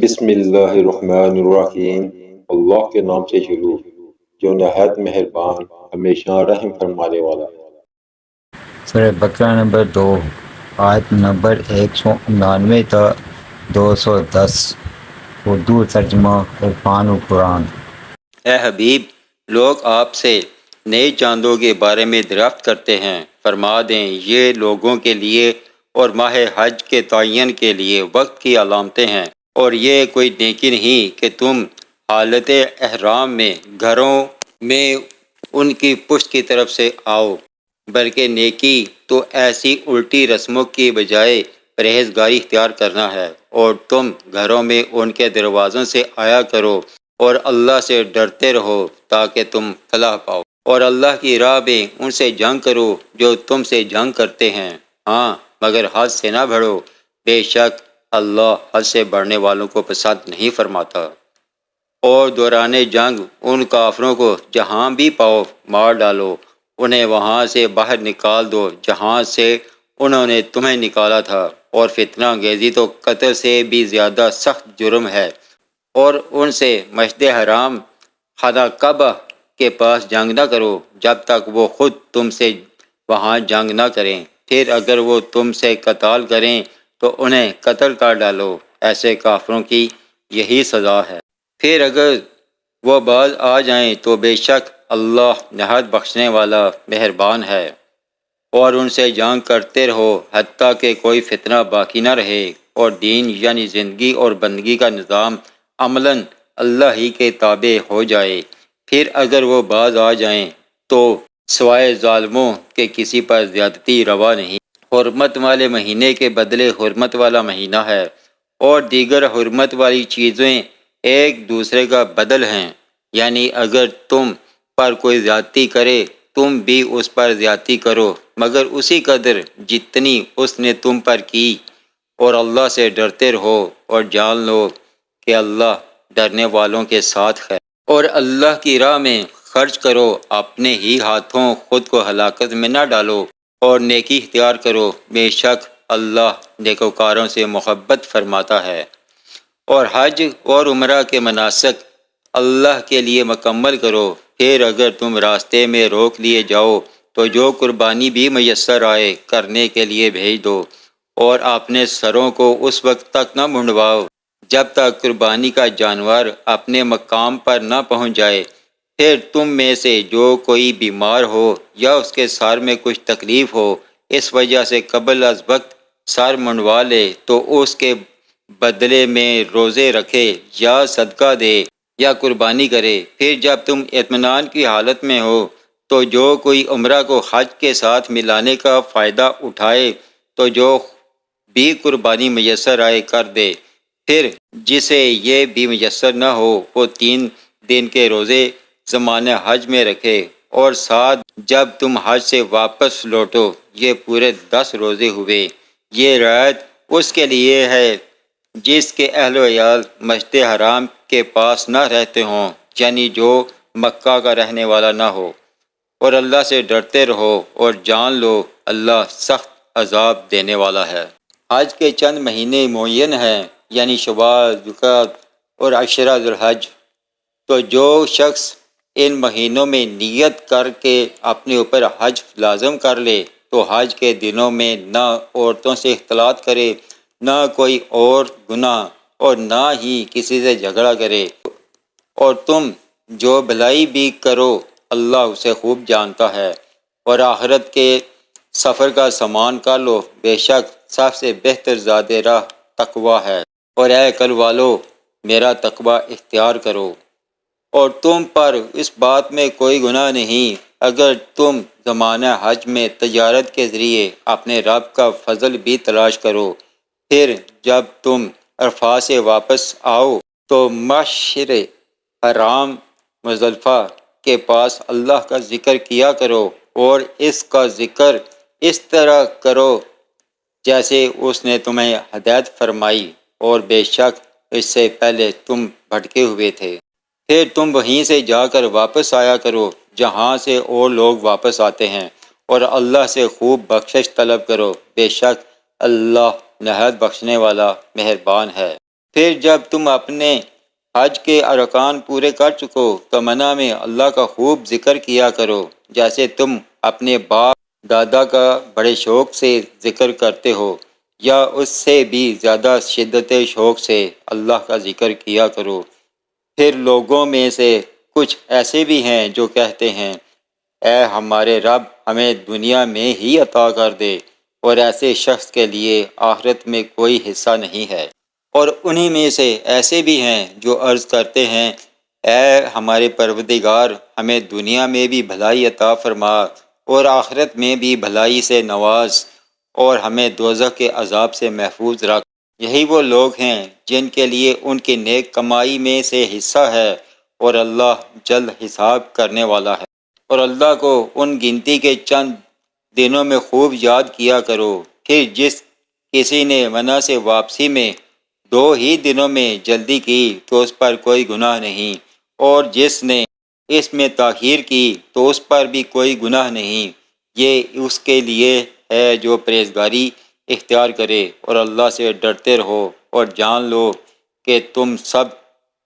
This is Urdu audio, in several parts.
بسم اللہ الرحمن الرحیم۔ اللہ کے نام سے شروع جو نہایت مہربان ہمیشہ رحم فرمانے والا۔ سورہ بقرہ نمبر 2 آیت نمبر 199 تا 210 اردو ترجمہ عرفان القرآن۔ اے حبیب، لوگ آپ سے نئے چاندوں کے بارے میں دریافت کرتے ہیں، فرما دیں یہ لوگوں کے لیے اور ماہ حج کے تعین کے لیے وقت کی علامتیں ہیں، اور یہ کوئی نیکی نہیں کہ تم حالت احرام میں گھروں میں ان کی پشت کی طرف سے آؤ، بلکہ نیکی تو ایسی الٹی رسموں کی بجائے پرہیزگاری اختیار کرنا ہے، اور تم گھروں میں ان کے دروازوں سے آیا کرو اور اللہ سے ڈرتے رہو تاکہ تم فلاح پاؤ، اور اللہ کی راہ میں ان سے جنگ کرو جو تم سے جنگ کرتے ہیں، ہاں مگر حد سے نہ بڑھو، بے شک اللہ حد سے بڑھنے والوں کو پسند نہیں فرماتا۔ اور دوران جنگ ان کافروں کو جہاں بھی پاؤ مار ڈالو، انہیں وہاں سے باہر نکال دو جہاں سے انہوں نے تمہیں نکالا تھا، اور فتنہ انگیزی تو قتل سے بھی زیادہ سخت جرم ہے، اور ان سے مسجد حرام خانہ کعبہ کے پاس جنگ نہ کرو جب تک وہ خود تم سے وہاں جنگ نہ کریں، پھر اگر وہ تم سے قتال کریں تو انہیں قتل کر ڈالو، ایسے کافروں کی یہی سزا ہے۔ پھر اگر وہ باز آ جائیں تو بے شک اللہ نہایت بخشنے والا مہربان ہے، اور ان سے جنگ کرتے رہو حتیٰ کہ کوئی فتنہ باقی نہ رہے، اور دین یعنی زندگی اور بندگی کا نظام عملاً اللہ ہی کے تابع ہو جائے۔ پھر اگر وہ باز آ جائیں تو سوائے ظالموں کے کسی پر زیادتی روا نہیں۔ حرمت والے مہینے کے بدلے حرمت والا مہینہ ہے، اور دیگر حرمت والی چیزیں ایک دوسرے کا بدل ہیں، یعنی اگر تم پر کوئی زیادتی کرے تم بھی اس پر زیادتی کرو، مگر اسی قدر جتنی اس نے تم پر کی، اور اللہ سے ڈرتے رہو اور جان لو کہ اللہ ڈرنے والوں کے ساتھ ہے۔ اور اللہ کی راہ میں خرچ کرو، اپنے ہی ہاتھوں خود کو ہلاکت میں نہ ڈالو، اور نیکی اختیار کرو، بے شک اللہ نیکوکاروں سے محبت فرماتا ہے۔ اور حج اور عمرہ کے مناسک اللہ کے لیے مکمل کرو، پھر اگر تم راستے میں روک لیے جاؤ تو جو قربانی بھی میسر آئے کرنے کے لیے بھیج دو، اور اپنے سروں کو اس وقت تک نہ منڈواؤ جب تک قربانی کا جانور اپنے مقام پر نہ پہنچ جائے۔ پھر تم میں سے جو کوئی بیمار ہو یا اس کے سر میں کچھ تکلیف ہو، اس وجہ سے قبل از وقت سر منڈوا لے تو اس کے بدلے میں روزے رکھے یا صدقہ دے یا قربانی کرے۔ پھر جب تم اطمینان کی حالت میں ہو تو جو کوئی عمرہ کو حج کے ساتھ ملانے کا فائدہ اٹھائے تو جو بھی قربانی میسر آئے کر دے، پھر جسے یہ بھی میسر نہ ہو وہ 3 دن کے روزے زمانہ حج میں رکھے، اور ساتھ جب تم حج سے واپس لوٹو یہ پورے 10 روزے ہوئے۔ یہ رعایت اس کے لیے ہے جس کے اہل و عیال مسجد حرام کے پاس نہ رہتے ہوں، یعنی جو مکہ کا رہنے والا نہ ہو، اور اللہ سے ڈرتے رہو اور جان لو اللہ سخت عذاب دینے والا ہے۔ حج کے چند مہینے معین ہیں، یعنی شوال، ذوالقعدہ اور عشرہ ذوالحج، تو جو شخص ان مہینوں میں نیت کر کے اپنے اوپر حج لازم کر لے تو حج کے دنوں میں نہ عورتوں سے اختلاط کرے، نہ کوئی اور گناہ، اور نہ ہی کسی سے جھگڑا کرے، اور تم جو بھلائی بھی کرو اللہ اسے خوب جانتا ہے، اور آخرت کے سفر کا سامان کر لو، بے شک سب سے بہتر زاد راہ تقوی ہے، اور اے عقل والو میرا تقوی اختیار کرو۔ اور تم پر اس بات میں کوئی گناہ نہیں اگر تم زمانہ حج میں تجارت کے ذریعے اپنے رب کا فضل بھی تلاش کرو، پھر جب تم عرفات سے واپس آؤ تو مشعر حرام مزدلفہ کے پاس اللہ کا ذکر کیا کرو، اور اس کا ذکر اس طرح کرو جیسے اس نے تمہیں ہدایت فرمائی، اور بے شک اس سے پہلے تم بھٹکے ہوئے تھے۔ پھر تم وہیں سے جا کر واپس آیا کرو جہاں سے اور لوگ واپس آتے ہیں، اور اللہ سے خوب بخشش طلب کرو، بے شک اللہ نہایت بخشنے والا مہربان ہے۔ پھر جب تم اپنے حج کے ارکان پورے کر چکو تو منع میں اللہ کا خوب ذکر کیا کرو، جیسے تم اپنے باپ دادا کا بڑے شوق سے ذکر کرتے ہو، یا اس سے بھی زیادہ شدت شوق سے اللہ کا ذکر کیا کرو۔ پھر لوگوں میں سے کچھ ایسے بھی ہیں جو کہتے ہیں، اے ہمارے رب ہمیں دنیا میں ہی عطا کر دے، اور ایسے شخص کے لیے آخرت میں کوئی حصہ نہیں ہے۔ اور انہی میں سے ایسے بھی ہیں جو عرض کرتے ہیں، اے ہمارے پروردگار ہمیں دنیا میں بھی بھلائی عطا فرما اور آخرت میں بھی بھلائی سے نواز، اور ہمیں دوزخ کے عذاب سے محفوظ رکھ۔ یہی وہ لوگ ہیں جن کے لیے ان کی نیک کمائی میں سے حصہ ہے، اور اللہ جلد حساب کرنے والا ہے۔ اور اللہ کو ان گنتی کے چند دنوں میں خوب یاد کیا کرو، پھر جس کسی نے منع سے واپسی میں 2 ہی دنوں میں جلدی کی تو اس پر کوئی گناہ نہیں، اور جس نے اس میں تاخیر کی تو اس پر بھی کوئی گناہ نہیں۔ یہ اس کے لیے ہے جو پرہیزگاری اختیار کرے، اور اللہ سے ڈرتے رہو، اور جان لو کہ تم سب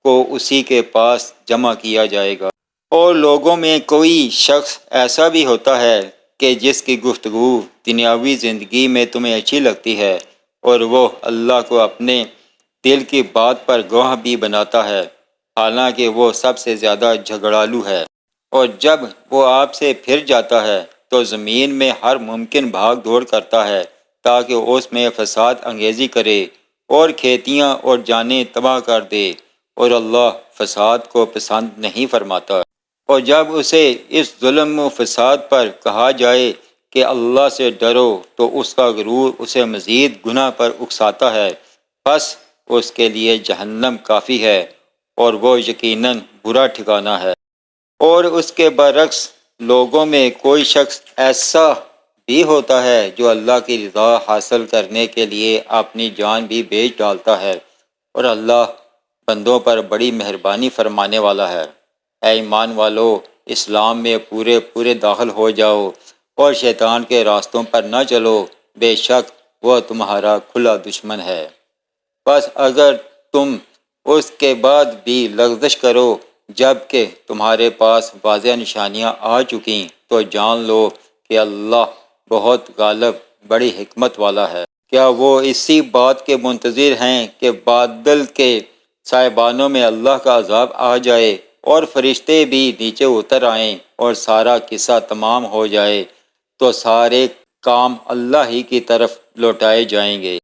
کو اسی کے پاس جمع کیا جائے گا۔ اور لوگوں میں کوئی شخص ایسا بھی ہوتا ہے کہ جس کی گفتگو دنیاوی زندگی میں تمہیں اچھی لگتی ہے، اور وہ اللہ کو اپنے دل کی بات پر گواہ بھی بناتا ہے، حالانکہ وہ سب سے زیادہ جھگڑالو ہے۔ اور جب وہ آپ سے پھر جاتا ہے تو زمین میں ہر ممکن بھاگ دوڑ کرتا ہے تاکہ اس میں فساد انگیزی کرے اور کھیتیاں اور جانیں تباہ کر دے، اور اللہ فساد کو پسند نہیں فرماتا۔ اور جب اسے اس ظلم و فساد پر کہا جائے کہ اللہ سے ڈرو تو اس کا غرور اسے مزید گناہ پر اکساتا ہے، بس اس کے لیے جہنم کافی ہے، اور وہ یقیناً برا ٹھکانہ ہے۔ اور اس کے برعکس لوگوں میں کوئی شخص ایسا بھی ہوتا ہے جو اللہ کی رضا حاصل کرنے کے لیے اپنی جان بھی بیچ ڈالتا ہے، اور اللہ بندوں پر بڑی مہربانی فرمانے والا ہے۔ اے ایمان والو، اسلام میں پورے داخل ہو جاؤ اور شیطان کے راستوں پر نہ چلو، بے شک وہ تمہارا کھلا دشمن ہے۔ بس اگر تم اس کے بعد بھی لغزش کرو جب کہ تمہارے پاس واضح نشانیاں آ چکیں تو جان لو کہ اللہ بہت غالب بڑی حکمت والا ہے۔ کیا وہ اسی بات کے منتظر ہیں کہ بادل کے سائبانوں میں اللہ کا عذاب آ جائے اور فرشتے بھی نیچے اتر آئیں اور سارا قصہ تمام ہو جائے تو سارے کام اللہ ہی کی طرف لوٹائے جائیں گے؟